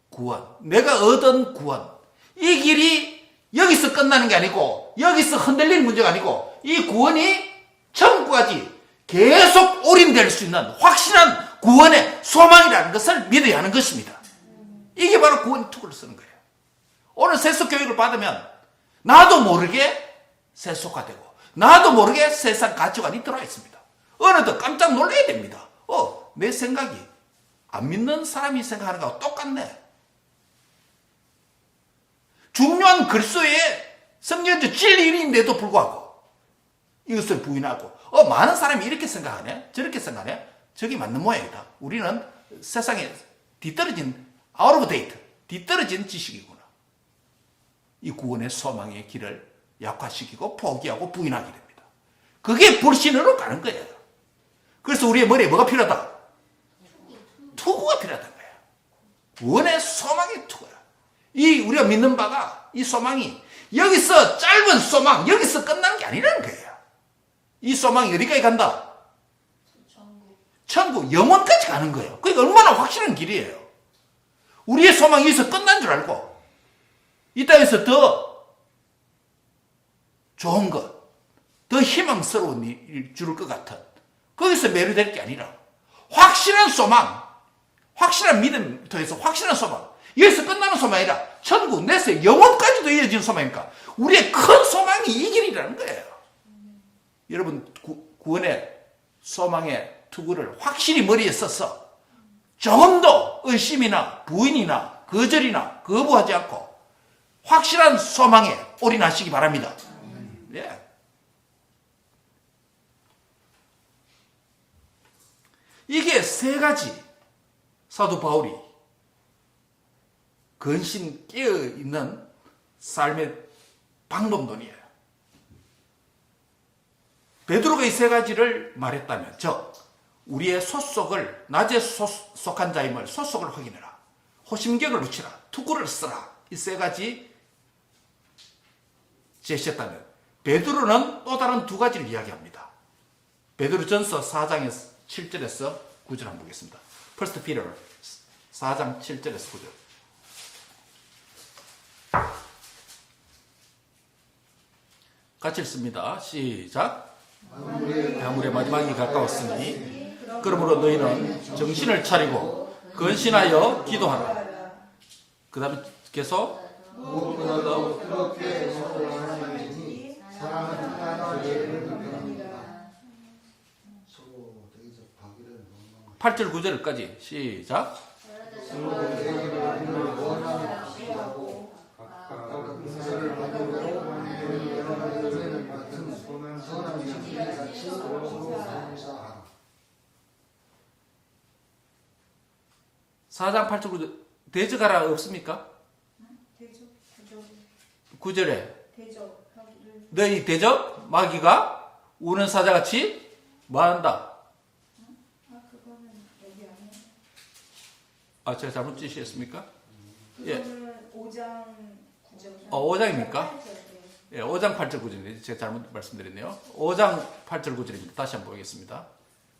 구원, 내가 얻은 구원, 이 길이 여기서 끝나는 게 아니고 여기서 흔들리는 문제가 아니고 이 구원이 천국까지 계속 올인될 수 있는 확실한 구원의 소망이라는 것을 믿어야 하는 것입니다. 이게 바로 구원 투구를 쓰는 거예요. 오늘 세속 교육을 받으면 나도 모르게 세속화되고 나도 모르게 세상 가치관이 들어와 있습니다. 어느덧 깜짝 놀라야 됩니다. 내 생각이 안 믿는 사람이 생각하는 거하고 똑같네. 중요한 그리스도의 성경적 진리인데도 불구하고 이것을 부인하고 많은 사람이 이렇게 생각하네, 저렇게 생각하네, 저게 맞는 모양이다. 우리는 세상에 뒤떨어진 out of date, 뒤떨어진 지식이구나. 이 구원의 소망의 길을 약화시키고 포기하고 부인하게 됩니다. 그게 불신으로 가는 거예요. 그래서 우리의 머리에 뭐가 필요하다? 투구가 필요하다는 거예요. 구원의 소망의 투구야. 이 우리가 믿는 바가 이 소망이 여기서 짧은 소망, 여기서 끝나는 게 아니라는 거예요. 이 소망이 어디까지 간다? 천국, 영원까지 가는 거예요. 그러니까 얼마나 확실한 길이에요. 우리의 소망이 여기서 끝난 줄 알고 이 땅에서 더 좋은 것, 더 희망스러운 일 줄 것 같은 거기서 매료될 게 아니라 확실한 소망, 확실한 믿음 통해서 확실한 소망, 여기서 끝나는 소망이 아니라 천국, 내세, 영원까지도 이어지는 소망이니까 우리의 큰 소망이 이 길이라는 거예요. 여러분 구원의 소망의 투구를 확실히 머리에 써서 조금도 의심이나 부인이나 거절이나 거부하지 않고 확실한 소망에 올인하시기 바랍니다. 예. 이게 세 가지 사도 바울이 근신 깨어있는 삶의 방법론이에요. 베드로가 이 세 가지를 말했다면, 즉 우리의 소속을 낮에 속한 자임을 소속을 확인해라. 호심경을 붙이라, 투구를 써라. 이 세 가지 제시했다면 베드로는 또 다른 두 가지를 이야기합니다. 베드로전서 4장의 7절에서 9절 한번 보겠습니다. 1 Peter 4장 7절에서 9절. 같이 읽습니다. 시작. 만물의 마지막이 가까웠으니 그러므로 너희는 정신을 차리고 근신하여 기도하라. 그 다음에 계속 무엇보다도 뜨겁게 사랑하니 사랑은 하나님의 죄를 분별합니다. 서로 대적 박이를 8절 9절까지 시작. 서로 대적을 원하는 것이라고 각각 은사를 받은 대로 너희는 같은 선한 진리 같이 서로 감사하라. 4장 8절 9절 대적하라 없습니까? 대적. 9절에 대적하기를. 너희 대적 마귀가 우는 사자같이 뭐한다? 그거는 여기 아니에요. 아, 제가 잘못 지시했습니까? 예. 그거는 5장 9절. 5장입니까? 예, 5장 8절 9절인데 제가 잘못 말씀드렸네요. 5장 8절 9절입니다. 다시 한번 보겠습니다.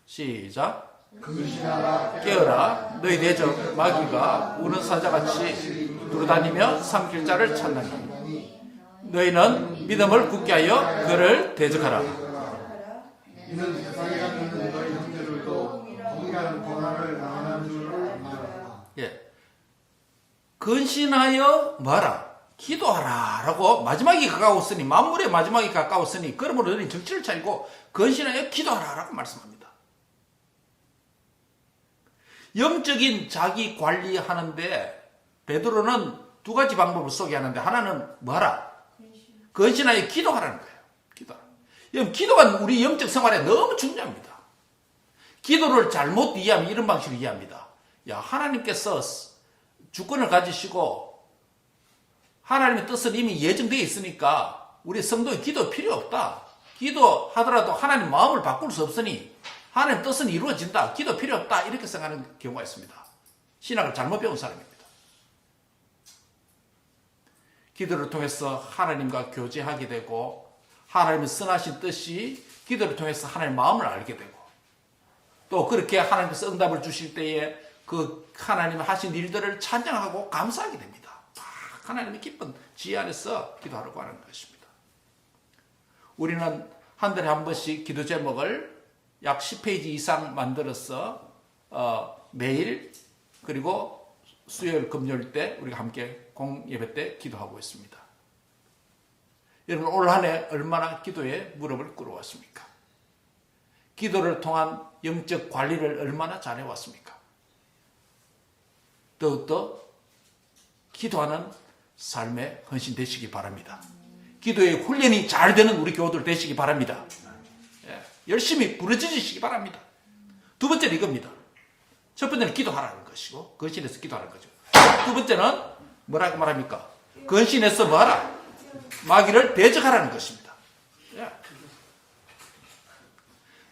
시작. 근신하라 깨어라 너희 대적 마귀가 우는 사자같이 두루다니며 삼킬 자를 찾나니 너희는 믿음을 굳게 하여 그를 대적하라. 이는 세상에 있는 너희 형제들도 동일한 고난을 당하는 줄을 알라. 예. 근신하여 뭐하라? 기도하라 라고 마지막이 가까웠으니 만물의 마지막이 가까웠으니 그러므로 너희 정신을 차리고 근신하여 기도하라 라고 말씀합니다. 영적인 자기 관리하는데 베드로는 두 가지 방법을 소개하는데 하나는 뭐하라? 근신하여 기도하라는 거예요. 기도하라. 여러분, 기도가 우리 영적 생활에 너무 중요합니다. 기도를 잘못 이해하면 이런 방식으로 이해합니다. 야, 하나님께서 주권을 가지시고 하나님의 뜻은 이미 예정되어 있으니까 우리 성도의 기도 필요 없다. 기도하더라도 하나님 마음을 바꿀 수 없으니 하나님 뜻은 이루어진다. 기도 필요 없다. 이렇게 생각하는 경우가 있습니다. 신학을 잘못 배운 사람입니다. 기도를 통해서 하나님과 교제하게 되고 하나님의 선하신 뜻이 기도를 통해서 하나님의 마음을 알게 되고 또 그렇게 하나님께서 응답을 주실 때에 그 하나님 하신 일들을 찬양하고 감사하게 됩니다. 하나님의 기쁜 지혜 안에서 기도하려고 하는 것입니다. 우리는 한 달에 한 번씩 기도 제목을 약 10페이지 이상 만들어서 매일 그리고 수요일 금요일 때 우리가 함께 공예배 때 기도하고 있습니다. 여러분 올 한 해 얼마나 기도에 무릎을 꿇어왔습니까? 기도를 통한 영적 관리를 얼마나 잘해왔습니까? 더욱더 기도하는 삶에 헌신되시기 바랍니다. 기도의 훈련이 잘 되는 우리 교우들 되시기 바랍니다. 열심히 부르짖으시기 바랍니다. 두 번째는 이겁니다. 첫 번째는 기도하라는 것이고 근신해서 기도하라는 거죠. 두 번째는 뭐라고 말합니까? 근신해서 뭐하라? 마귀를 대적하라는 것입니다.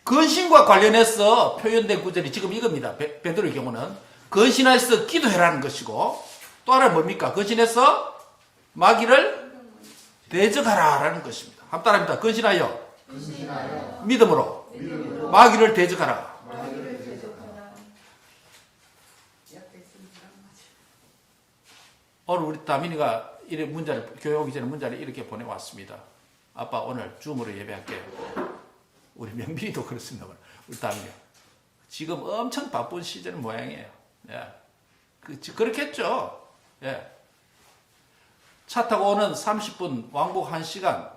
근신과 관련해서 표현된 구절이 지금 이겁니다. 베드로의 경우는 근신해서 기도해라는 것이고 또 하나는 뭡니까? 근신해서 마귀를 대적하라라는 것입니다. 한번 따라합니다. 근신하여 믿음으로 마귀를 대적하라. 오늘 우리 다민이가 교회 오기 전에 문자를 이렇게 보내왔습니다. 아빠 오늘 줌으로 예배할게요. 우리 명빈이도 그렇습니다. 우리 다민이 지금 엄청 바쁜 시즌 모양이에요. 예. 그렇겠죠. 예. 차 타고 오는 30분 왕복 1시간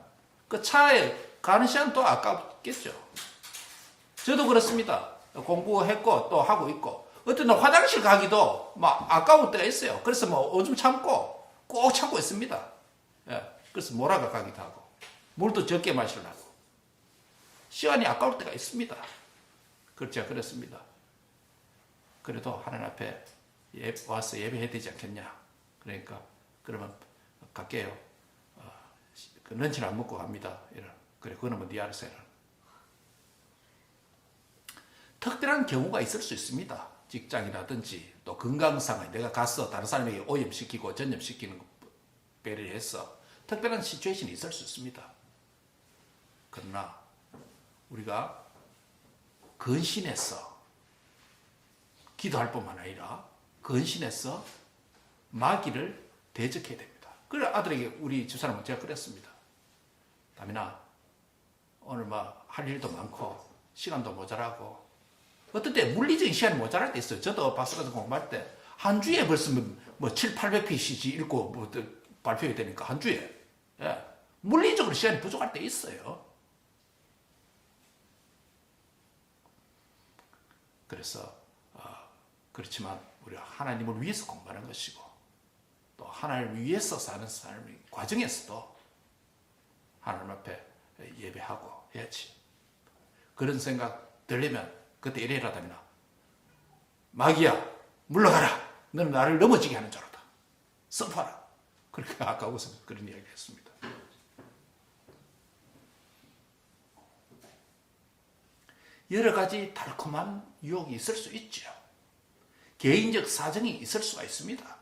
그 차에 가는 시간 또 아깝겠죠. 저도 그렇습니다. 공부했고 또 하고 있고 어떤 날 화장실 가기도 막 아까울 때가 있어요. 그래서 뭐 오줌 참고 꼭 참고 있습니다. 예. 그래서 몰아가 가기도 하고 물도 적게 마시려고 시간이 아까울 때가 있습니다. 그렇죠. 그렇습니다. 그래도 하나님 앞에 와서 예배해야 되지 않겠냐. 그러니까 그러면 갈게요. 그 런치를 안 먹고 갑니다. 이런. 그래, 그거는 뭐 네 알아서 해라. 특별한 경우가 있을 수 있습니다. 직장이라든지 또 건강상을 내가 가서 다른 사람에게 오염시키고 전염시키는 배려해서 특별한 시츄에이션이 있을 수 있습니다. 그러나 우리가 근신해서 기도할 뿐만 아니라 근신해서 마귀를 대적해야 됩니다. 그래 아들에게 우리 집사람은 제가 그랬습니다. 다민아 오늘 막 할 일도 많고 시간도 모자라고 어떤 때 물리적인 시간이 모자랄 때 있어요. 저도 박사과정 공부할 때 한 주에 벌써 뭐 7, 800페이지 읽고 뭐 발표해야 되니까 한 주에 예. 물리적으로 시간이 부족할 때 있어요. 그래서 그렇지만 우리가 하나님을 위해서 공부하는 것이고 또 하나님을 위해서 사는 삶의 과정에서도 하나님 앞에 예배하고 해야지. 그런 생각 들려면 그때 이래라 다미나 마귀야 물러가라. 너는 나를 넘어지게 하는 자로다. 선포하라. 그렇게 아까 우선 그런 이야기를 했습니다. 여러 가지 달콤한 유혹이 있을 수 있죠. 개인적 사정이 있을 수가 있습니다.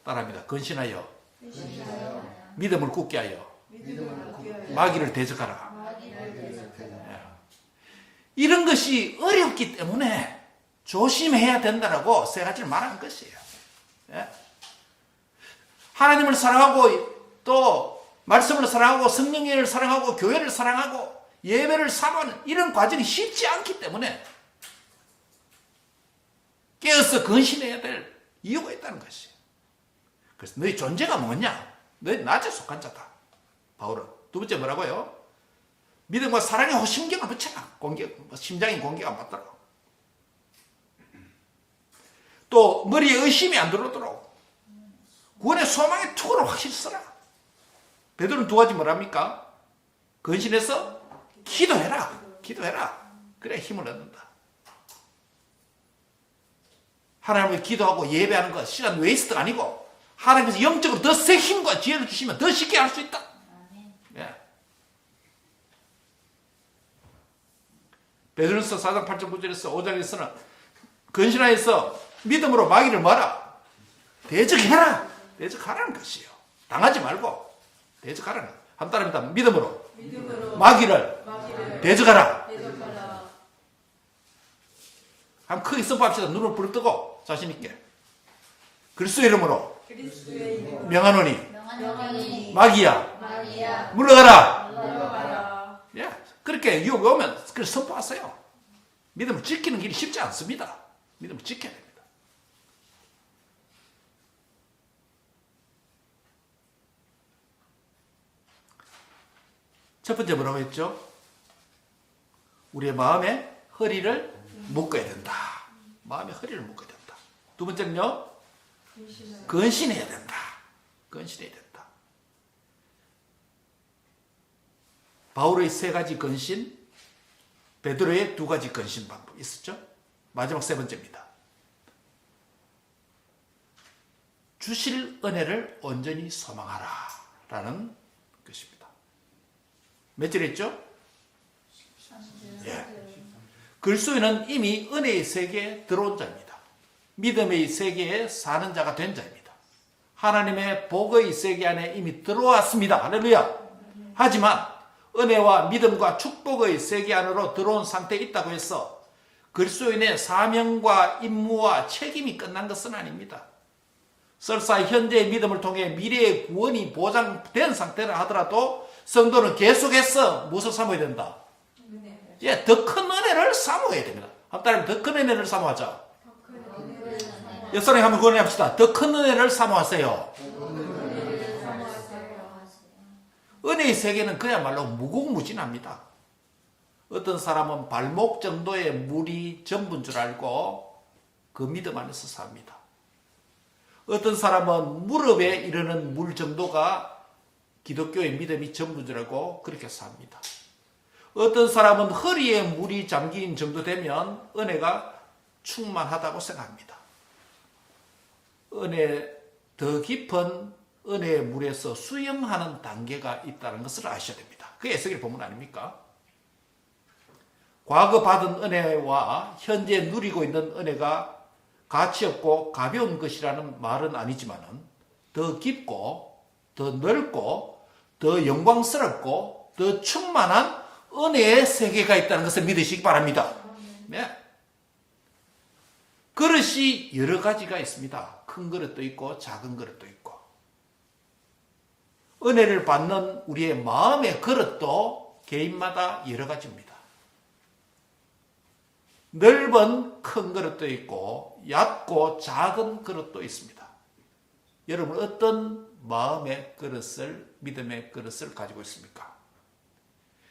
따라합니다. 근신하여 믿음을 굳게 하여 마귀를 대적하라. 이런 것이 어렵기 때문에 조심해야 된다라고 세 가지를 말하는 것이에요. 하나님을 사랑하고 또 말씀을 사랑하고 성령을 사랑하고 교회를 사랑하고 예배를 사모하는 이런 과정이 쉽지 않기 때문에 깨어서 근신해야 될 이유가 있다는 것이에요. 그래서 너희 존재가 뭐냐? 너희 낮에 속한 자다. 바울은 두 번째 뭐라고요? 믿음과 사랑에 호심경을 붙여라. 심장인 공기가 안 맞도록. 또 머리에 의심이 안 들어오도록 구원의 소망의 투구를 확실히 써라. 베드로는 두 가지 뭐랍니까? 근신해서 기도해라. 기도해라. 그래 힘을 얻는다. 하나님께 기도하고 예배하는 것 시간 웨이스트가 아니고 하나님께서 영적으로 더 새 힘과 지혜를 주시면 더 쉽게 할 수 있다. 예. 베드로서 4장 8절 9절에서 5장에서는 근신하여서 믿음으로 마귀를 마라. 대적해라. 대적하라는 것이요. 당하지 말고 대적하라는 것. 한 따라합니다. 믿음으로 마귀를 대적하라. 한번 크게 선포합시다. 눈을 부릅뜨고 자신 있게. 그리스도의 이름으로 명하노니 마귀야 물러가라. 예, 그렇게 유혹이 오면 그렇게 선포하세요. 믿음을 지키는 길이 쉽지 않습니다. 믿음을 지켜야 됩니다. 첫 번째 뭐라고 했죠? 우리의 마음에 허리를 묶어야 된다. 마음에 허리를 묶어야 된다. 두 번째는요? 근신해야 된다. 근신해야 된다. 바울의 세 가지 근신, 베드로의 두 가지 근신 방법이 있었죠? 마지막 세 번째입니다. 주실 은혜를 온전히 소망하라 라는 것입니다. 몇 절 했죠? 예. 그리스도인은 이미 은혜의 세계에 들어온 자입니다. 믿음의 세계에 사는 자가 된 자입니다. 하나님의 복의 세계 안에 이미 들어왔습니다. 할렐루야. 하지만 은혜와 믿음과 축복의 세계 안으로 들어온 상태에 있다고 해서 그리스도인의 사명과 임무와 책임이 끝난 것은 아닙니다. 설사 현재의 믿음을 통해 미래의 구원이 보장된 상태라 하더라도 성도는 계속해서 무엇을 사모해야 된다? 예, 더 큰 은혜를 사모해야 됩니다. 한따라하면 더 큰 은혜를 사모하자. 옆사람이 한번 권해합시다. 더 큰 은혜를 사모하세요. 은혜의 세계는 그야말로 무궁무진합니다. 어떤 사람은 발목 정도의 물이 전부인 줄 알고 그 믿음 안에서 삽니다. 어떤 사람은 무릎에 이르는 물 정도가 기독교의 믿음이 전부인 줄 알고 그렇게 삽니다. 어떤 사람은 허리에 물이 잠긴 정도 되면 은혜가 충만하다고 생각합니다. 더 깊은 은혜의 물에서 수영하는 단계가 있다는 것을 아셔야 됩니다. 그게 에스겔 본문 아닙니까? 과거 받은 은혜와 현재 누리고 있는 은혜가 가치 없고 가벼운 것이라는 말은 아니지만은 더 깊고 더 넓고 더 영광스럽고 더 충만한 은혜의 세계가 있다는 것을 믿으시기 바랍니다. 네. 그릇이 여러 가지가 있습니다. 큰 그릇도 있고 작은 그릇도 있고. 은혜를 받는 우리의 마음의 그릇도 개인마다 여러 가지입니다. 넓은 큰 그릇도 있고 얕고 작은 그릇도 있습니다. 여러분 어떤 마음의 그릇을, 믿음의 그릇을 가지고 있습니까?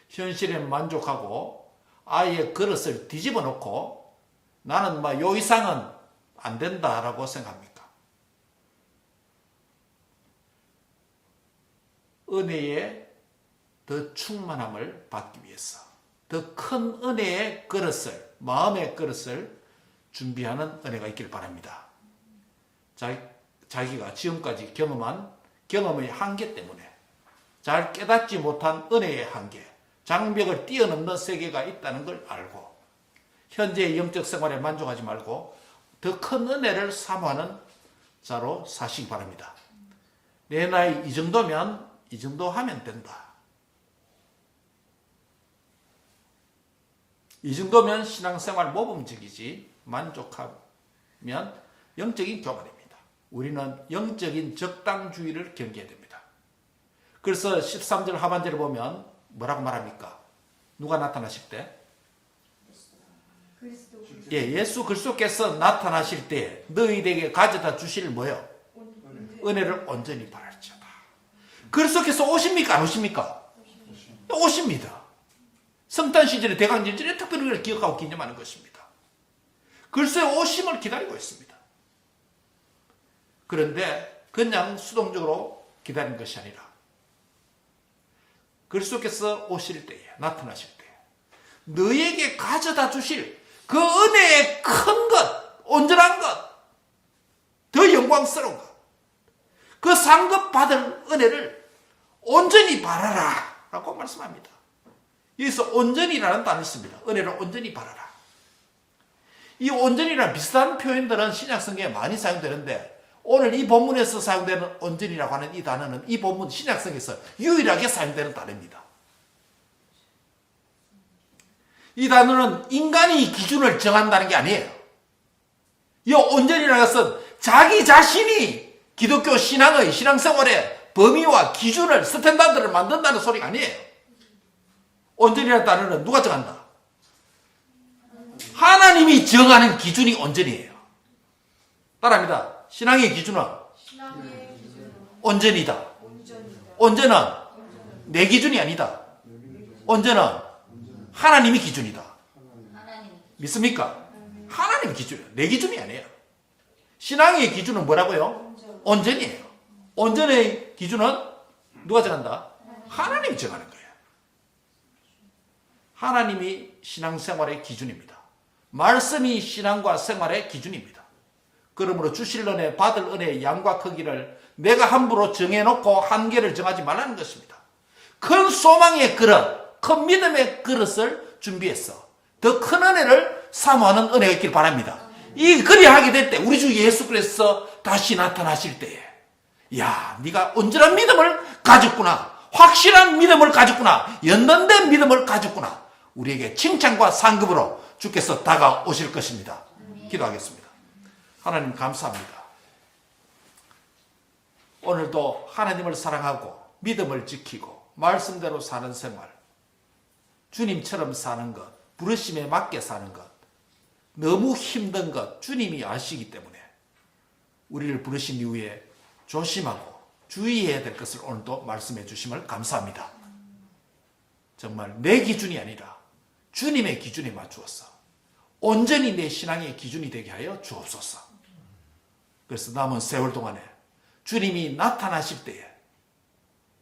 현실에 만족하고 아예 그릇을 뒤집어 놓고 나는 요 이상은 안 된다라고 생각합니까? 은혜의 더 충만함을 받기 위해서 더 큰 은혜의 그릇을, 마음의 그릇을 준비하는 은혜가 있길 바랍니다. 자기가 지금까지 경험한 경험의 한계 때문에 잘 깨닫지 못한 은혜의 한계, 장벽을 뛰어넘는 세계가 있다는 걸 알고 현재의 영적 생활에 만족하지 말고 더 큰 은혜를 사모하는 자로 사시기 바랍니다. 내 나이 이 정도면 이 정도 하면 된다. 이 정도면 신앙생활 모범적이지 만족하면 영적인 교만입니다. 우리는 영적인 적당주의를 경계해야 됩니다. 그래서 13절 하반절에 보면 뭐라고 말합니까? 누가 나타나실 때? 그리스도 예수 그리스도께서 나타나실 때 너희에게 가져다 주실 뭐요? 은혜를 온전히 바랄지어다. 그리스도께서 오십니까? 안 오십니까? 오십니다. 성탄 시절에 대강절절에 특별히 그걸 기억하고 기념하는 것입니다. 그리스도의 오심을 기다리고 있습니다. 그런데 그냥 수동적으로 기다리는 것이 아니라 그리스도께서 오실 때에, 나타나실 때에 너에게 가져다 주실 그 은혜의 큰 것, 온전한 것, 더 영광스러운 것, 그 상급받을 은혜를 온전히 바라라 라고 말씀합니다. 여기서 온전히라는 단어를 씁니다. 은혜를 온전히 바라라. 이 온전히랑 비슷한 표현들은 신약성경에 많이 사용되는데 오늘 이 본문에서 사용되는 온전히라고 하는 이 단어는 이 본문 신약성에서 유일하게 사용되는 단어입니다. 이 단어는 인간이 기준을 정한다는 게 아니에요. 이 온전이라는 것은 자기 자신이 기독교 신앙의 신앙생활의 범위와 기준을 스탠다드를 만든다는 소리가 아니에요. 온전이라는 단어는 누가 정한다? 하나님이 정하는 기준이 온전이에요. 따라합니다. 신앙의 기준은 온전이다. 온전은 내 기준이 아니다. 온전은 하나님이 기준이다. 믿습니까? 하나님 기준이에요. 내 기준이 아니에요. 신앙의 기준은 뭐라고요? 온전이에요. 온전의 기준은 누가 정한다? 하나님이 정하는 거예요. 하나님이 신앙생활의 기준입니다. 말씀이 신앙과 생활의 기준입니다. 그러므로 주실 은혜, 받을 은혜의 양과 크기를 내가 함부로 정해놓고 한계를 정하지 말라는 것입니다. 큰 소망의 그릇, 큰 믿음의 그릇을 준비해서 더 큰 은혜를 사모하는 은혜가 있길 바랍니다. 이 그리하게 될 때 우리 주 예수 그리스도 다시 나타나실 때에 야, 네가 온전한 믿음을 가졌구나. 확실한 믿음을 가졌구나. 연단된 믿음을 가졌구나. 우리에게 칭찬과 상급으로 주께서 다가오실 것입니다. 기도하겠습니다. 하나님 감사합니다. 오늘도 하나님을 사랑하고 믿음을 지키고 말씀대로 사는 생활, 주님처럼 사는 것, 부르심에 맞게 사는 것, 너무 힘든 것 주님이 아시기 때문에 우리를 부르신 이후에 조심하고 주의해야 될 것을 오늘도 말씀해 주심을 감사합니다. 정말 내 기준이 아니라 주님의 기준에 맞추어서 온전히 내 신앙의 기준이 되게 하여 주옵소서. 그래서 남은 세월 동안에 주님이 나타나실 때에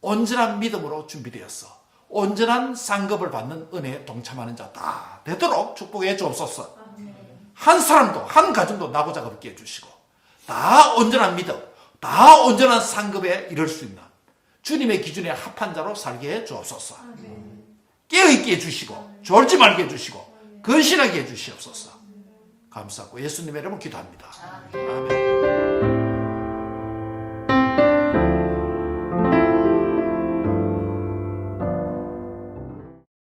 온전한 믿음으로 준비되어서 온전한 상급을 받는 은혜에 동참하는 자 다 되도록 축복해 주옵소서. 한 사람도 한 가정도 나고자가 없게 해주시고 다 온전한 믿음, 다 온전한 상급에 이를 수 있는 주님의 기준에 합한 자로 살게 해 주옵소서. 깨어있게 해주시고 졸지 말게 해주시고 건실하게 해주시옵소서. 감사하고 예수님의 이름으로 기도합니다. 아멘.